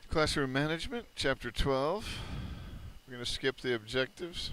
Classroom Management, Chapter 12. We're going to skip the objectives.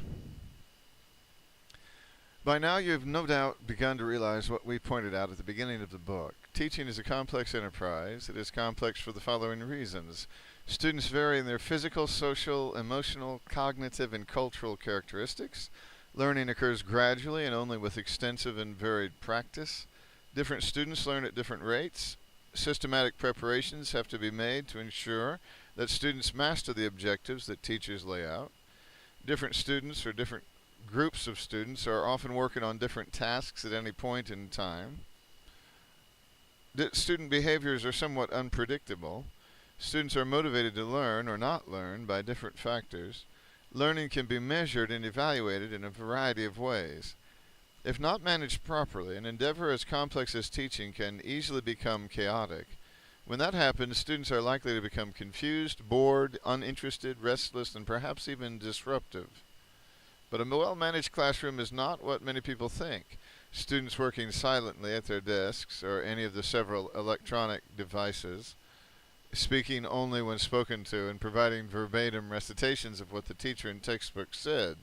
By now you've no doubt begun to realize what we pointed out at the beginning of the book. Teaching is a complex enterprise. It is complex for the following reasons. Students vary in their physical, social, emotional, cognitive, and cultural characteristics. Learning occurs gradually and only with extensive and varied practice. Different students learn at different rates. Systematic preparations have to be made to ensure that students master the objectives that teachers lay out. Different students or different groups of students are often working on different tasks at any point in time. Student behaviors are somewhat unpredictable. Students are motivated to learn or not learn by different factors. Learning can be measured and evaluated in a variety of ways. If not managed properly, an endeavor as complex as teaching can easily become chaotic. When that happens, students are likely to become confused, bored, uninterested, restless, and perhaps even disruptive. But a well-managed classroom is not what many people think. Students working silently at their desks or any of the several electronic devices, speaking only when spoken to, and providing verbatim recitations of what the teacher in textbook said.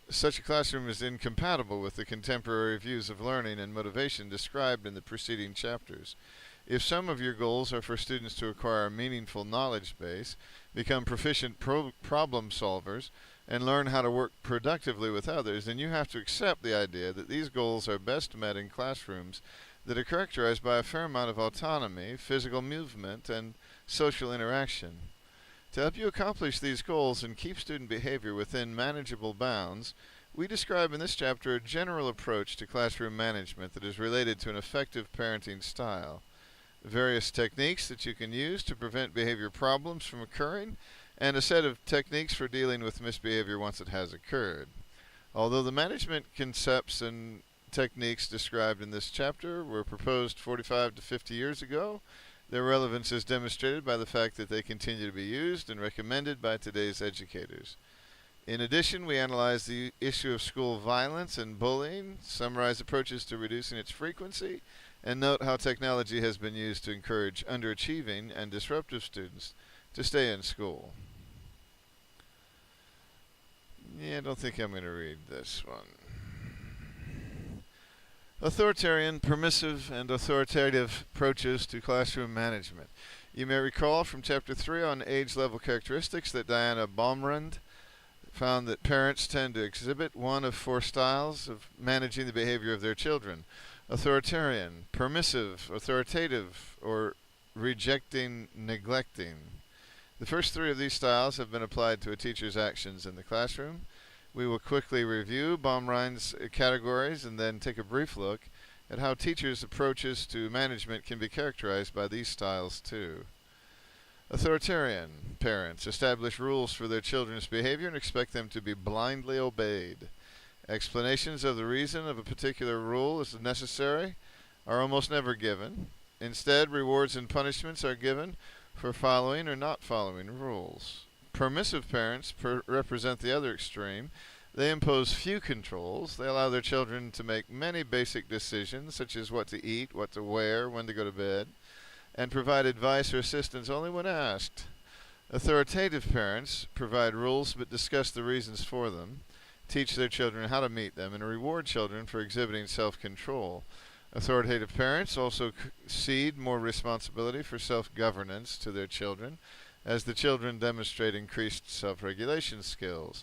Such a classroom is incompatible with the contemporary views of learning and motivation described in the preceding chapters. If some of your goals are for students to acquire a meaningful knowledge base, become proficient problem solvers, and learn how to work productively with others, then you have to accept the idea that these goals are best met in classrooms that are characterized by a fair amount of autonomy, physical movement, and social interaction. To help you accomplish these goals and keep student behavior within manageable bounds, we describe in this chapter a general approach to classroom management that is related to an effective parenting style. Various techniques that you can use to prevent behavior problems from occurring, and a set of techniques for dealing with misbehavior once it has occurred. Although the management concepts and techniques described in this chapter were proposed 45 to 50 years ago, their relevance is demonstrated by the fact that they continue to be used and recommended by today's educators. In addition, we analyze the issue of school violence and bullying, summarize approaches to reducing its frequency, and note how technology has been used to encourage underachieving and disruptive students to stay in school. Yeah, I don't think I'm going to read this one. Authoritarian, permissive, and authoritative approaches to classroom management. You may recall from Chapter 3 on age-level characteristics that Diana Baumrind found that parents tend to exhibit one of four styles of managing the behavior of their children: authoritarian, permissive, authoritative, or rejecting, neglecting. The first three of these styles have been applied to a teacher's actions in the classroom. We will quickly review Baumrind's categories and then take a brief look at how teachers' approaches to management can be characterized by these styles too. Authoritarian parents establish rules for their children's behavior and expect them to be blindly obeyed. Explanations of the reason of a particular rule is necessary are almost never given. Instead, rewards and punishments are given for following or not following rules. Permissive parents represent the other extreme. They impose few controls. They allow their children to make many basic decisions, such as what to eat, what to wear, when to go to bed, and provide advice or assistance only when asked. Authoritative parents provide rules but discuss the reasons for them, teach their children how to meet them, and reward children for exhibiting self-control. Authoritative parents also cede more responsibility for self-governance to their children, as the children demonstrate increased self-regulation skills.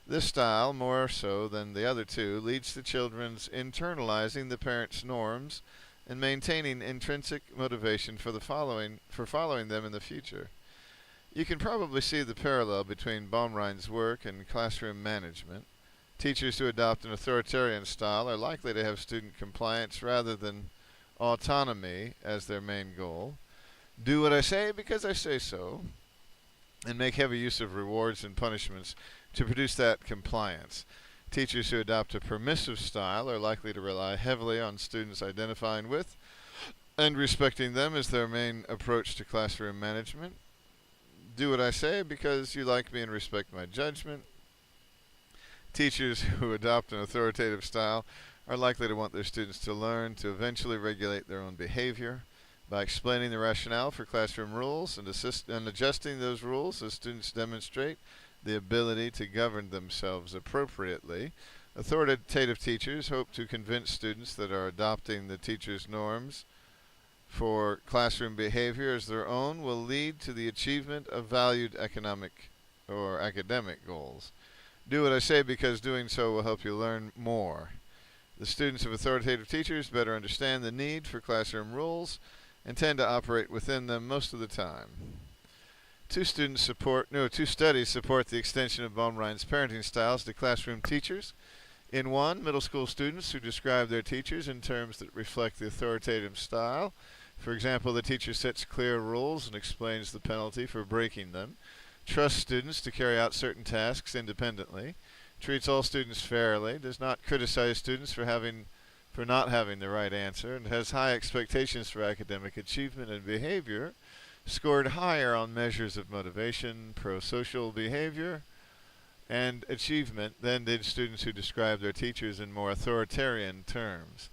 This style, more so than the other two, leads to children's internalizing the parents' norms and maintaining intrinsic motivation for following them in the future. You can probably see the parallel between Baumrind's work and classroom management. Teachers who adopt an authoritarian style are likely to have student compliance rather than autonomy as their main goal. Do what I say because I say so, and make heavy use of rewards and punishments to produce that compliance. Teachers who adopt a permissive style are likely to rely heavily on students identifying with and respecting them as their main approach to classroom management. Do what I say because you like me and respect my judgment. Teachers who adopt an authoritative style are likely to want their students to learn to eventually regulate their own behavior. By explaining the rationale for classroom rules and adjusting those rules as students demonstrate the ability to govern themselves appropriately, authoritative teachers hope to convince students that are adopting the teacher's norms for classroom behavior as their own will lead to the achievement of valued economic or academic goals. Do what I say because doing so will help you learn more. The students of authoritative teachers better understand the need for classroom rules and tend to operate within them most of the time. Two studies support the extension of Baumrein's parenting styles to classroom teachers. In one, middle school students who describe their teachers in terms that reflect the authoritative style. For example, the teacher sets clear rules and explains the penalty for breaking them, trusts students to carry out certain tasks independently, treats all students fairly, does not criticize students for not having the right answer, and has high expectations for academic achievement and behavior, scored higher on measures of motivation, pro-social behavior, and achievement than did students who described their teachers in more authoritarian terms.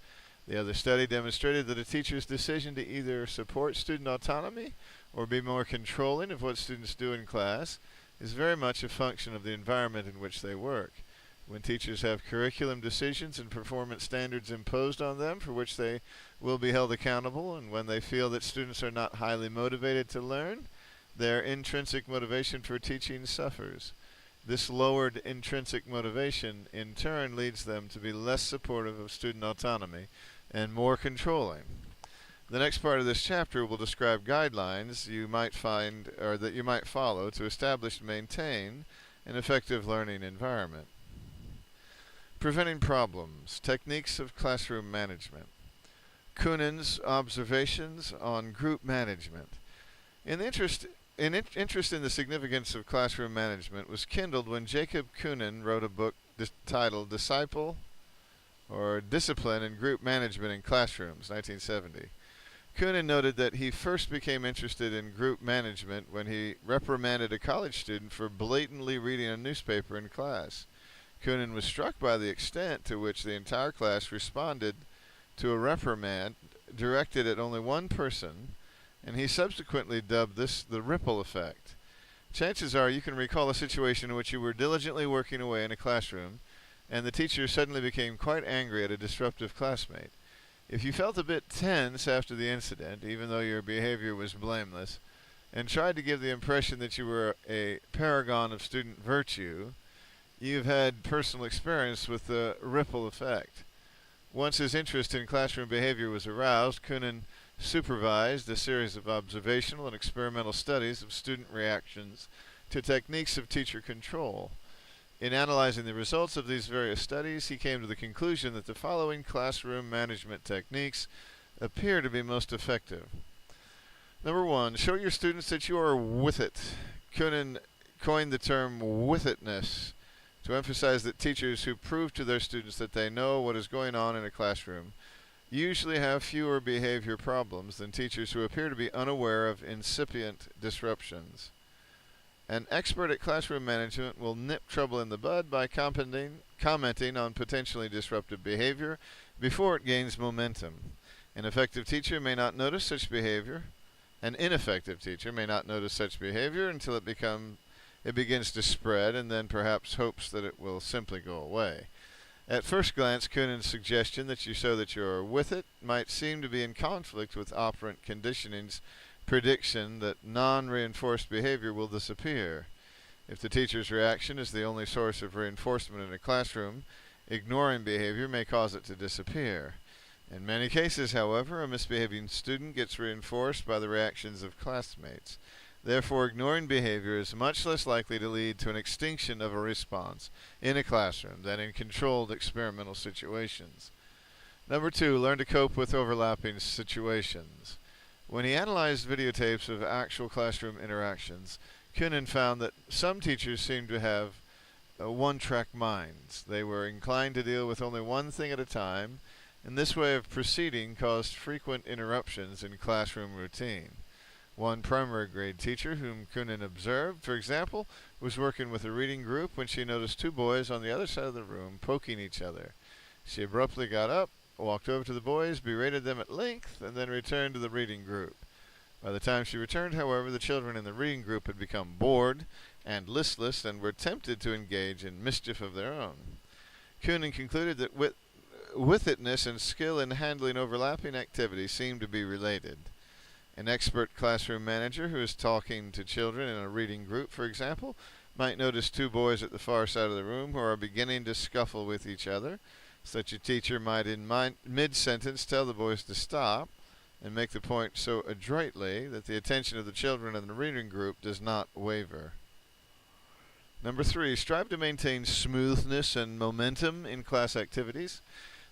The other study demonstrated that a teacher's decision to either support student autonomy or be more controlling of what students do in class is very much a function of the environment in which they work. When teachers have curriculum decisions and performance standards imposed on them for which they will be held accountable, and when they feel that students are not highly motivated to learn, their intrinsic motivation for teaching suffers. This lowered intrinsic motivation in turn leads them to be less supportive of student autonomy and more controlling. The next part of this chapter will describe guidelines you might find or that you might follow to establish and maintain an effective learning environment. Preventing problems, techniques of classroom management. Kunin's observations on group management. Interest in the significance of classroom management was kindled when Jacob Kunin wrote a book titled Disciple or Discipline in Group Management in Classrooms, 1970. Kunin noted that he first became interested in group management when he reprimanded a college student for blatantly reading a newspaper in class. Kunin was struck by the extent to which the entire class responded to a reprimand directed at only one person, and he subsequently dubbed this the ripple effect. Chances are you can recall a situation in which you were diligently working away in a classroom, and the teacher suddenly became quite angry at a disruptive classmate. If you felt a bit tense after the incident, even though your behavior was blameless, and tried to give the impression that you were a paragon of student virtue, you've had personal experience with the ripple effect. Once his interest in classroom behavior was aroused, Kunin supervised a series of observational and experimental studies of student reactions to techniques of teacher control. In analyzing the results of these various studies, he came to the conclusion that the following classroom management techniques appear to be most effective. Number one, show your students that you are with it. Kunin coined the term with itness to emphasize that teachers who prove to their students that they know what is going on in a classroom usually have fewer behavior problems than teachers who appear to be unaware of incipient disruptions. An expert at classroom management will nip trouble in the bud by commenting on potentially disruptive behavior before it gains momentum. An effective teacher may not notice such behavior. An ineffective teacher may not notice such behavior until it begins to spread and then perhaps hopes that it will simply go away. At first glance, Kunin's suggestion that you show that you are with it might seem to be in conflict with operant conditioning's prediction that non-reinforced behavior will disappear. If the teacher's reaction is the only source of reinforcement in a classroom, ignoring behavior may cause it to disappear. In many cases, however, a misbehaving student gets reinforced by the reactions of classmates. Therefore, ignoring behavior is much less likely to lead to an extinction of a response in a classroom than in controlled experimental situations. Number two, learn to cope with overlapping situations. When he analyzed videotapes of actual classroom interactions, Kunin found that some teachers seemed to have one-track minds. They were inclined to deal with only one thing at a time, and this way of proceeding caused frequent interruptions in classroom routine. One primary grade teacher whom Kunin observed, for example, was working with a reading group when she noticed two boys on the other side of the room poking each other. She abruptly got up, walked over to the boys, berated them at length, and then returned to the reading group. By the time she returned, however, the children in the reading group had become bored and listless and were tempted to engage in mischief of their own. Koonin concluded that with-itness and skill in handling overlapping activities seemed to be related. An expert classroom manager who is talking to children in a reading group, for example, might notice two boys at the far side of the room who are beginning to scuffle with each other. Such a teacher might in mid-sentence tell the boys to stop and make the point so adroitly that the attention of the children in the reading group does not waver. Number 3, strive to maintain smoothness and momentum in class activities.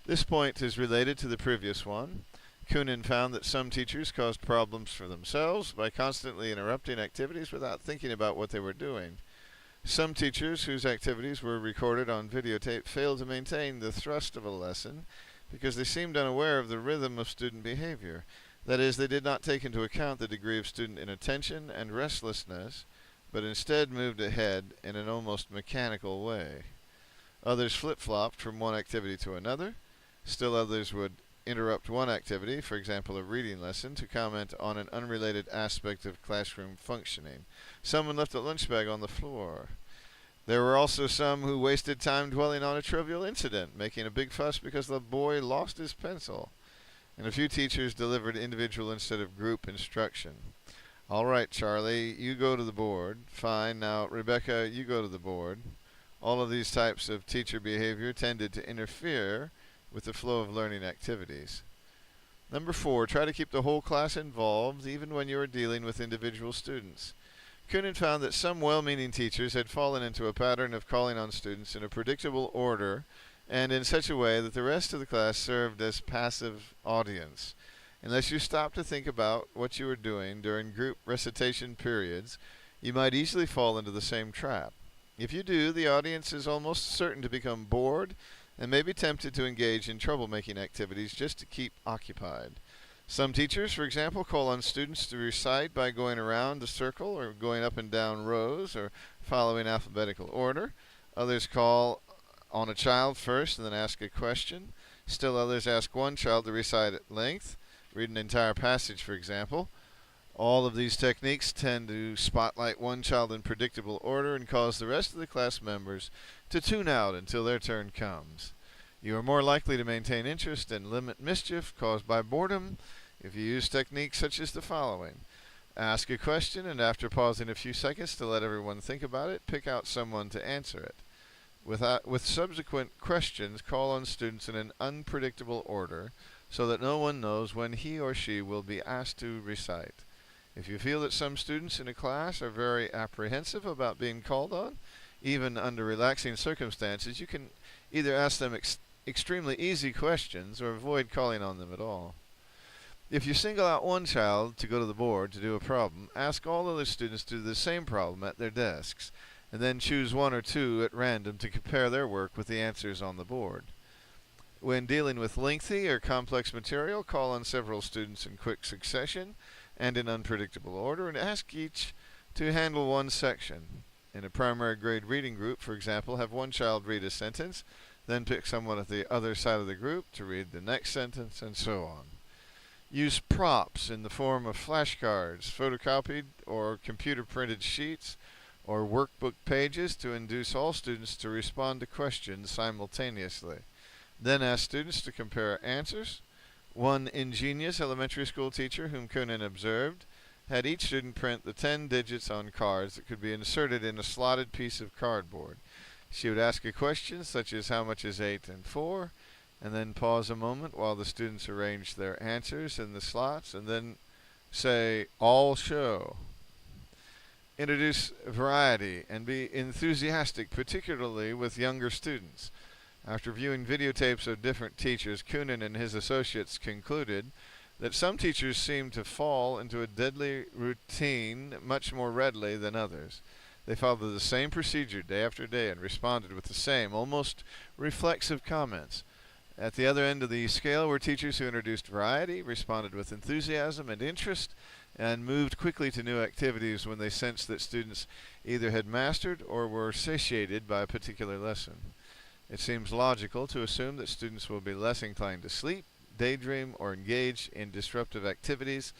This point is related to the previous one. Koonin found that some teachers caused problems for themselves by constantly interrupting activities without thinking about what they were doing. Some teachers whose activities were recorded on videotape failed to maintain the thrust of a lesson because they seemed unaware of the rhythm of student behavior. That is, they did not take into account the degree of student inattention and restlessness, but instead moved ahead in an almost mechanical way. Others flip-flopped from one activity to another. Still others would interrupt one activity, for example a reading lesson, to comment on an unrelated aspect of classroom functioning. Someone left a lunch bag on the floor. There were also some who wasted time dwelling on a trivial incident, making a big fuss because the boy lost his pencil. And a few teachers delivered individual instead of group instruction. All right, Charlie, you go to the board. Fine. Now, Rebecca, you go to the board. All of these types of teacher behavior tended to interfere with the flow of learning activities. Number 4, try to keep the whole class involved, even when you are dealing with individual students. Koonin found that some well-meaning teachers had fallen into a pattern of calling on students in a predictable order and in such a way that the rest of the class served as passive audience. Unless you stop to think about what you are doing during group recitation periods, you might easily fall into the same trap. If you do, the audience is almost certain to become bored and may be tempted to engage in troublemaking activities just to keep occupied. Some teachers, for example, call on students to recite by going around the circle or going up and down rows or following alphabetical order. Others call on a child first and then ask a question. Still others ask one child to recite at length, read an entire passage, for example. All of these techniques tend to spotlight one child in predictable order and cause the rest of the class members to tune out until their turn comes. You are more likely to maintain interest and limit mischief caused by boredom if you use techniques such as the following. Ask a question and after pausing a few seconds to let everyone think about it, pick out someone to answer it. With subsequent questions, call on students in an unpredictable order so that no one knows when he or she will be asked to recite. If you feel that some students in a class are very apprehensive about being called on, even under relaxing circumstances, you can either ask them extremely easy questions or avoid calling on them at all. If you single out one child to go to the board to do a problem, ask all other students to do the same problem at their desks, and then choose one or two at random to compare their work with the answers on the board. When dealing with lengthy or complex material, call on several students in quick succession and in unpredictable order, and ask each to handle one section. In a primary grade reading group, for example, have one child read a sentence, then pick someone at the other side of the group to read the next sentence, and so on. Use props in the form of flashcards, photocopied or computer-printed sheets, or workbook pages to induce all students to respond to questions simultaneously. Then ask students to compare answers. One ingenious elementary school teacher whom Koonin observed had each student print the 10 digits on cards that could be inserted in a slotted piece of cardboard. She would ask a question such as how much is 8 and 4, and then pause a moment while the students arranged their answers in the slots, and then say, all show. Introduce variety and be enthusiastic, particularly with younger students. After viewing videotapes of different teachers, Koonin and his associates concluded that some teachers seemed to fall into a deadly routine much more readily than others. They followed the same procedure day after day and responded with the same, almost reflexive comments. At the other end of the scale were teachers who introduced variety, responded with enthusiasm and interest, and moved quickly to new activities when they sensed that students either had mastered or were satiated by a particular lesson. It seems logical to assume that students will be less inclined to sleep, daydream, or engage in disruptive activities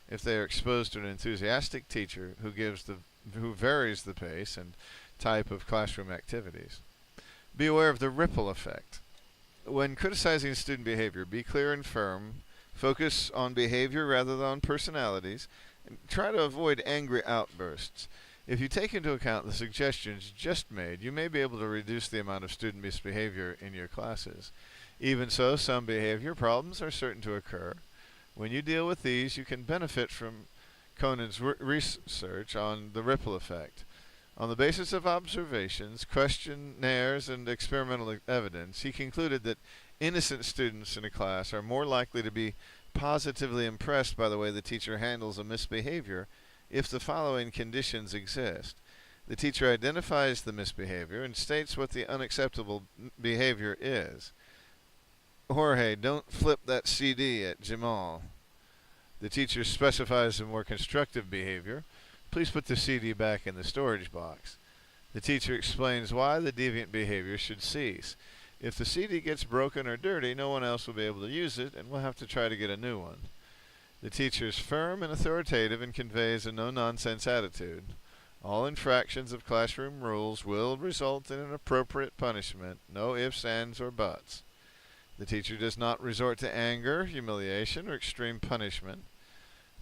if they are exposed to an enthusiastic teacher who varies the pace and type of classroom activities. Be aware of the ripple effect. When criticizing student behavior, be clear and firm. Focus on behavior rather than on personalities, and try to avoid angry outbursts. If you take into account the suggestions just made, you may be able to reduce the amount of student misbehavior in your classes. Even so, some behavior problems are certain to occur. When you deal with these, you can benefit from Conan's research on the ripple effect. On the basis of observations, questionnaires, and experimental evidence, he concluded that innocent students in a class are more likely to be positively impressed by the way the teacher handles a misbehavior if the following conditions exist. The teacher identifies the misbehavior and states what the unacceptable behavior is. Jorge, don't flip that CD at Jamal. The teacher specifies a more constructive behavior. Please put the CD back in the storage box. The teacher explains why the deviant behavior should cease. If the CD gets broken or dirty, no one else will be able to use it, and we'll have to try to get a new one. The teacher is firm and authoritative and conveys a no-nonsense attitude. All infractions of classroom rules will result in an appropriate punishment, no ifs, ands, or buts. The teacher does not resort to anger, humiliation, or extreme punishment.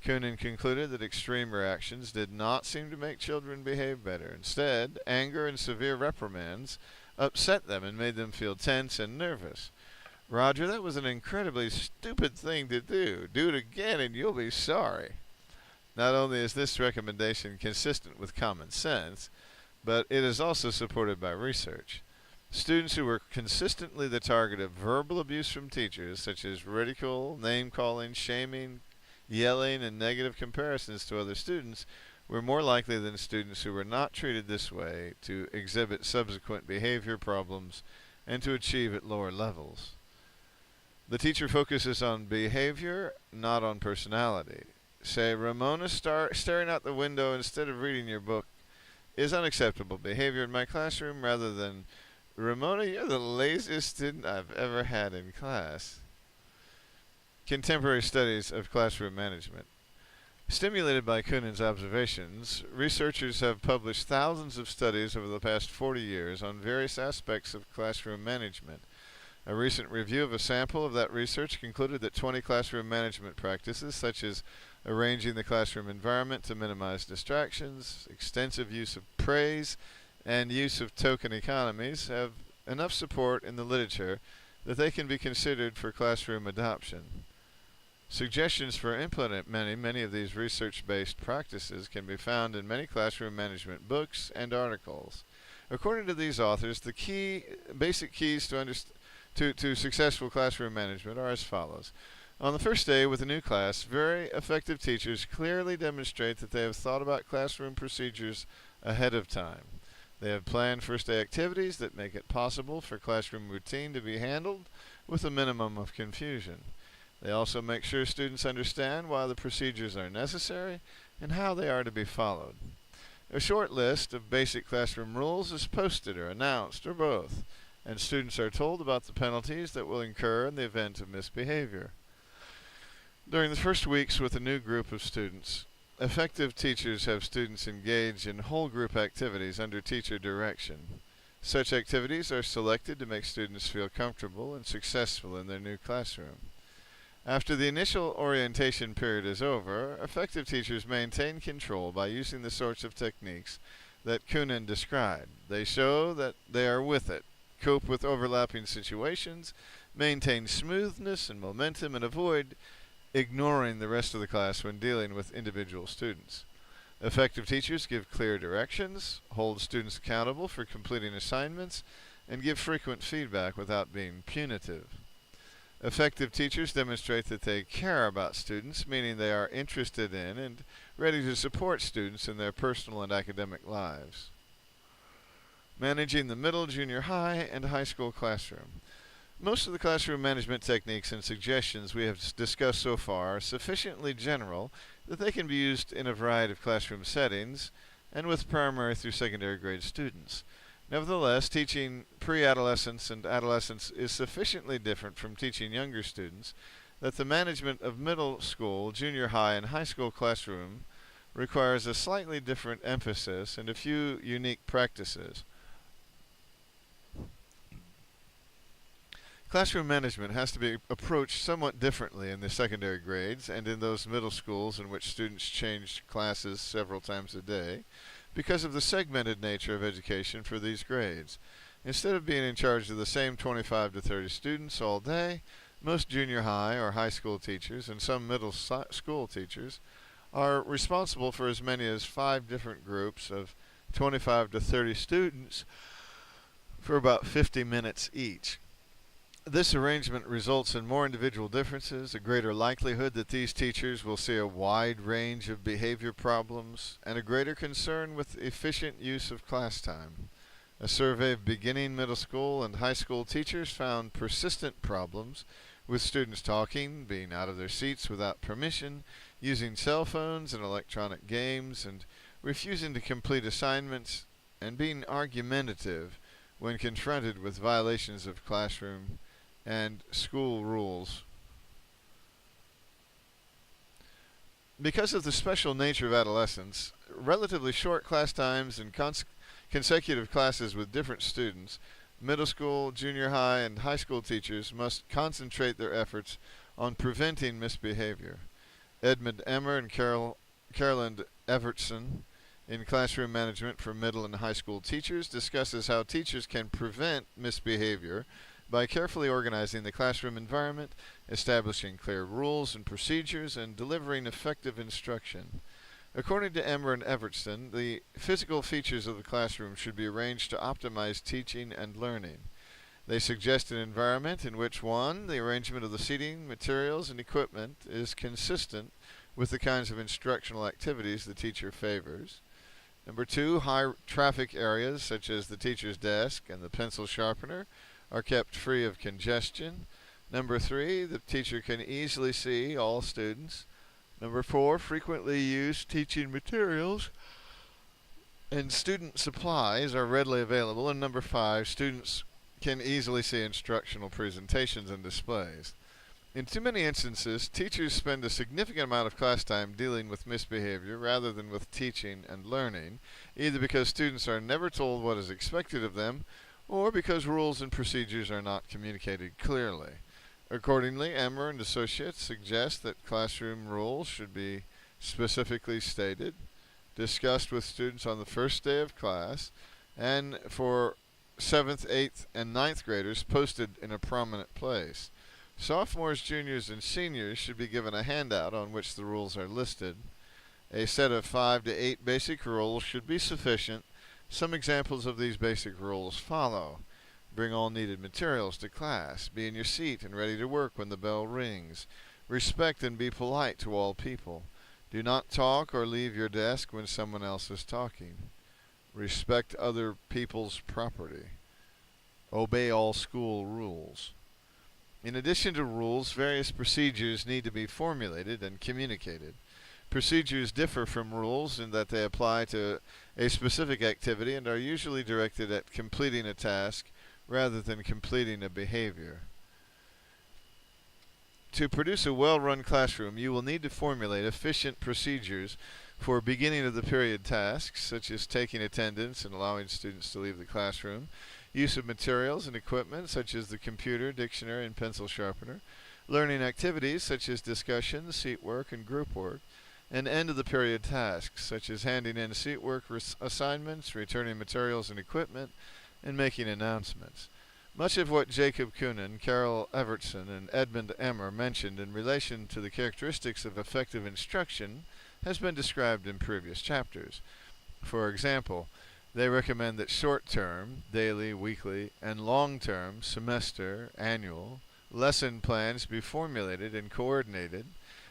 Kunin concluded that extreme reactions did not seem to make children behave better. Instead, anger and severe reprimands upset them and made them feel tense and nervous. Roger, that was an incredibly stupid thing to do. Do it again and you'll be sorry. Not only is this recommendation consistent with common sense, but it is also supported by research. Students who were consistently the target of verbal abuse from teachers, such as ridicule, name-calling, shaming, yelling, and negative comparisons to other students, were more likely than students who were not treated this way to exhibit subsequent behavior problems and to achieve at lower levels. The teacher focuses on behavior, not on personality. Say, Ramona staring out the window instead of reading your book is unacceptable behavior in my classroom, rather than, Ramona, you're the laziest student I've ever had in class. Contemporary studies of classroom management. Stimulated by Kunin's observations, researchers have published thousands of studies over the past 40 years on various aspects of classroom management. A recent review of a sample of that research concluded that 20 classroom management practices, such as arranging the classroom environment to minimize distractions, extensive use of praise, and use of token economies, have enough support in the literature that they can be considered for classroom adoption. Suggestions for implementing many of these research-based practices can be found in many classroom management books and articles. According to these authors, the basic keys to successful classroom management are as follows. On the first day with a new class, very effective teachers clearly demonstrate that they have thought about classroom procedures ahead of time. They have planned first day activities that make it possible for classroom routine to be handled with a minimum of confusion. They also make sure students understand why the procedures are necessary and how they are to be followed. A short list of basic classroom rules is posted or announced, or both, and students are told about the penalties that will incur in the event of misbehavior. During the first weeks with a new group of students, effective teachers have students engage in whole group activities under teacher direction. Such activities are selected to make students feel comfortable and successful in their new classroom. After the initial orientation period is over, effective teachers maintain control by using the sorts of techniques that Kunin described. They show that they are with it, cope with overlapping situations, maintain smoothness and momentum, and avoid ignoring the rest of the class when dealing with individual students. Effective teachers give clear directions, hold students accountable for completing assignments, and give frequent feedback without being punitive. Effective teachers demonstrate that they care about students, meaning they are interested in and ready to support students in their personal and academic lives. Managing the middle, junior high, and high school classroom. Most of the classroom management techniques and suggestions we have discussed so far are sufficiently general that they can be used in a variety of classroom settings and with primary through secondary grade students. Nevertheless, teaching pre-adolescents and adolescents is sufficiently different from teaching younger students that the management of middle school, junior high, and high school classroom requires a slightly different emphasis and a few unique practices. Classroom management has to be approached somewhat differently in the secondary grades and in those middle schools in which students change classes several times a day because of the segmented nature of education for these grades. Instead of being in charge of the same 25 to 30 students all day, most junior high or high school teachers and some middle school teachers are responsible for as many as 5 different groups of 25 to 30 students for about 50 minutes each. This arrangement results in more individual differences, a greater likelihood that these teachers will see a wide range of behavior problems, and a greater concern with efficient use of class time. A survey of beginning middle school and high school teachers found persistent problems with students talking, being out of their seats without permission, using cell phones and electronic games, and refusing to complete assignments, and being argumentative when confronted with violations of classroom and school rules. Because of the special nature of adolescence, relatively short class times and consecutive classes with different students, middle school, junior high, and high school teachers must concentrate their efforts on preventing misbehavior. Edmund Emmer and Carolyn Evertson in Classroom Management for Middle and High School Teachers discusses how teachers can prevent misbehavior by carefully organizing the classroom environment, establishing clear rules and procedures, and delivering effective instruction. According to Emmer and Evertson, the physical features of the classroom should be arranged to optimize teaching and learning. They suggest an environment in which 1. The arrangement of the seating, materials, and equipment is consistent with the kinds of instructional activities the teacher favors. Number 2, high traffic areas such as the teacher's desk and the pencil sharpener are kept free of congestion. Number 3, the teacher can easily see all students. Number 4, frequently used teaching materials and student supplies are readily available. And number 5, students can easily see instructional presentations and displays. In too many instances, teachers spend a significant amount of class time dealing with misbehavior rather than with teaching and learning, either because students are never told what is expected of them or because rules and procedures are not communicated clearly. Accordingly, Emmer and Associates suggest that classroom rules should be specifically stated, discussed with students on the first day of class, and for 7th, 8th, and 9th graders posted in a prominent place. Sophomores, juniors, and seniors should be given a handout on which the rules are listed. A set of 5 to 8 basic rules should be sufficient. Some examples of these basic rules follow. Bring all needed materials to class. Be in your seat and ready to work when the bell rings. Respect and be polite to all people. Do not talk or leave your desk when someone else is talking. Respect other people's property. Obey all school rules. In addition to rules, various procedures need to be formulated and communicated. Procedures differ from rules in that they apply to a specific activity and are usually directed at completing a task rather than completing a behavior. To produce a well-run classroom, you will need to formulate efficient procedures for beginning of the period tasks, such as taking attendance and allowing students to leave the classroom, use of materials and equipment, such as the computer, dictionary, and pencil sharpener, learning activities, such as discussion, seat work, and group work, and end of the period tasks, such as handing in seat work assignments, returning materials and equipment, and making announcements. Much of what Jacob Kunin, Carol Evertson, and Edmund Emmer mentioned in relation to the characteristics of effective instruction has been described in previous chapters. For example, they recommend that short-term, daily, weekly, and long-term, semester, annual, lesson plans be formulated and coordinated,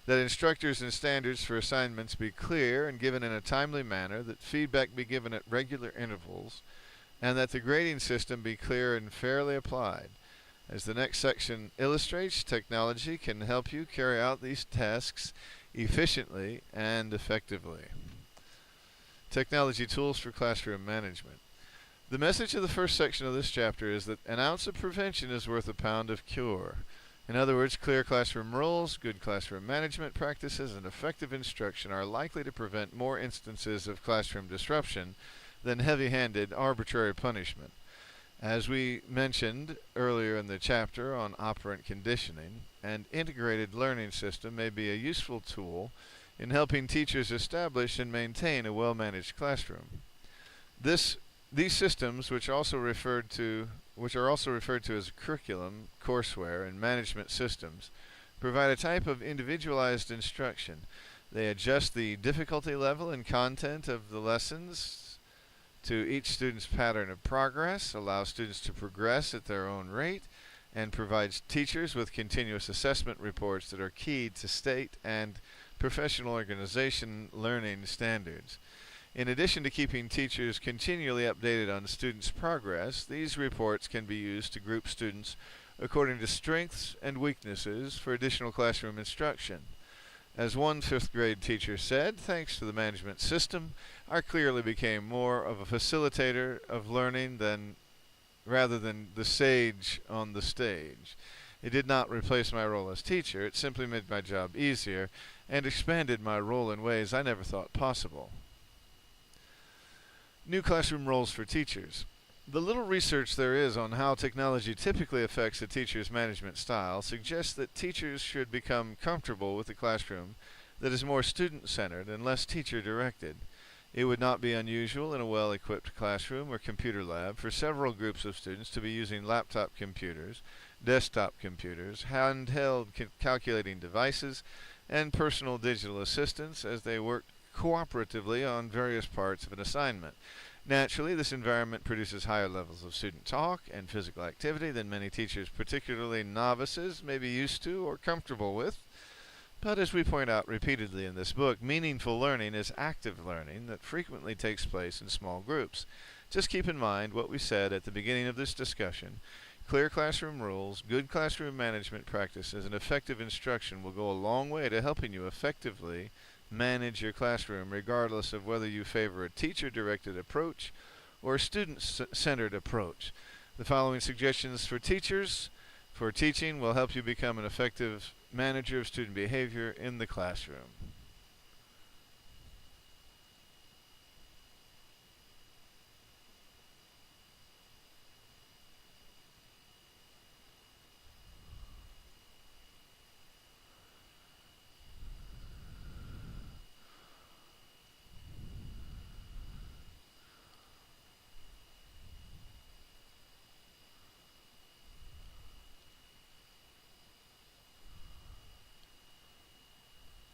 that instructors and standards for assignments be clear and given in a timely manner, that feedback be given at regular intervals, and that the grading system be clear and fairly applied. As the next section illustrates, technology can help you carry out these tasks efficiently and effectively. Technology tools for classroom management. The message of the first section of this chapter is that an ounce of prevention is worth a pound of cure. In other words, clear classroom rules, good classroom management practices, and effective instruction are likely to prevent more instances of classroom disruption than heavy-handed, arbitrary punishment. As we mentioned earlier in the chapter on operant conditioning, an integrated learning system may be a useful tool in helping teachers establish and maintain a well-managed classroom. These systems, which are also referred to as curriculum, courseware, and management systems, provide a type of individualized instruction. They adjust the difficulty level and content of the lessons to each student's pattern of progress, allow students to progress at their own rate, and provides teachers with continuous assessment reports that are keyed to state and professional organization learning standards. In addition to keeping teachers continually updated on students' progress, these reports can be used to group students according to strengths and weaknesses for additional classroom instruction. As one fifth grade teacher said, thanks to the management system, I clearly became more of a facilitator of learning rather than the sage on the stage. It did not replace my role as teacher, it simply made my job easier and expanded my role in ways I never thought possible. New classroom roles for teachers. The little research there is on how technology typically affects a teacher's management style suggests that teachers should become comfortable with a classroom that is more student-centered and less teacher-directed. It would not be unusual in a well-equipped classroom or computer lab for several groups of students to be using laptop computers, desktop computers, handheld calculating devices, and personal digital assistants as they work cooperatively on various parts of an assignment. Naturally, this environment produces higher levels of student talk and physical activity than many teachers, particularly novices, may be used to or comfortable with. But as we point out repeatedly in this book, meaningful learning is active learning that frequently takes place in small groups. Just keep in mind what we said at the beginning of this discussion. Clear classroom rules, good classroom management practices, and effective instruction will go a long way to helping you effectively manage your classroom, regardless of whether you favor a teacher-directed approach or a student-centered approach. The following suggestions for teachers for teaching will help you become an effective manager of student behavior in the classroom.